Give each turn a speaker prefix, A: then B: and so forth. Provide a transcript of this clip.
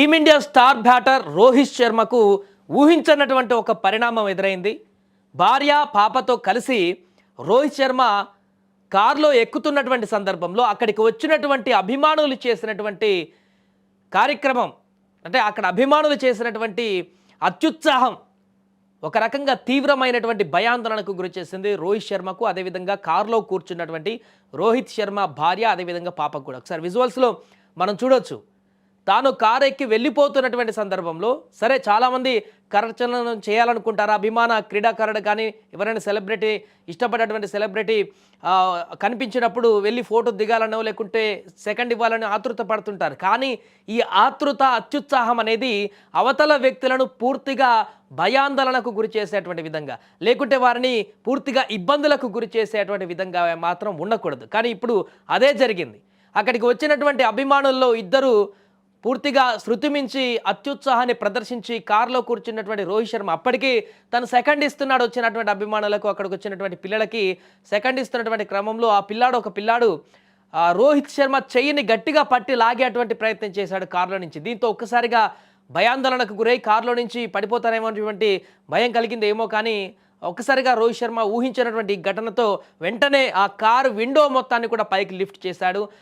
A: Team India star batter Rohit శర్మకు ఊహించనటువంటి ఒక పరిణామం ఎదురైంది. భార్య పాపతో కలిసి రోహిత్ శర్మ కారులో ఎక్కుతున్నటువంటి సందర్భంలో అక్కడికి వచ్చినటువంటి అభిమానులు చేసినటువంటి కార్యక్రమం, అంటే అక్కడ అభిమానులు చేసినటువంటి అత్యుత్సాహం ఒక రకంగా తీవ్రమైనటువంటి భయాందోళనకు గురి చేసింది రోహిత్ శర్మకు, అదేవిధంగా కారులో కూర్చున్నటువంటి రోహిత్ శర్మ భార్య, అదేవిధంగా పాపకు కూడా. ఒకసారి విజువల్స్లో మనం చూడొచ్చు. తాను కారు ఎక్కి వెళ్ళిపోతున్నటువంటి సందర్భంలో సరే చాలామంది కరచలనం చేయాలనుకుంటారు. అభిమాన క్రీడాకారుడు కానీ ఎవరైనా సెలబ్రిటీ, ఇష్టపడేటువంటి సెలబ్రిటీ కనిపించినప్పుడు వెళ్ళి ఫోటో దిగాలనో లేకుంటే సెకండ్ ఇవ్వాలని ఆతృత పడుతుంటారు. కానీ ఈ ఆతృత, అత్యుత్సాహం అనేది అవతల వ్యక్తులను పూర్తిగా భయాందోళనకు గురి చేసేటువంటి విధంగా, లేకుంటే వారిని పూర్తిగా ఇబ్బందులకు గురి చేసేటువంటి విధంగా మాత్రం ఉండకూడదు. కానీ ఇప్పుడు అదే జరిగింది. అక్కడికి వచ్చినటువంటి అభిమానుల్లో ఇద్దరు పూర్తిగా శృతి మించి అత్యుత్సాహాన్ని ప్రదర్శించి కారులో కూర్చున్నటువంటి రోహిత్ శర్మ అప్పటికీ తను సెకండ్ ఇస్తున్నాడు వచ్చినటువంటి అభిమానులకు, అక్కడికి వచ్చినటువంటి పిల్లలకి సెకండ్ ఇస్తున్నటువంటి క్రమంలో ఒక పిల్లాడు రోహిత్ శర్మ చెయ్యిని గట్టిగా పట్టి లాగేటువంటి ప్రయత్నం చేశాడు కారులో నుంచి. దీంతో ఒక్కసారిగా భయాందోళనకు గురై కారులో నుంచి పడిపోతారేమో అనేటువంటి భయం కలిగింది ఏమో. కానీ ఒక్కసారిగా రోహిత్ శర్మ ఊహించినటువంటి ఘటనతో వెంటనే ఆ కారు విండో మొత్తాన్ని కూడా పైకి లిఫ్ట్ చేశాడు.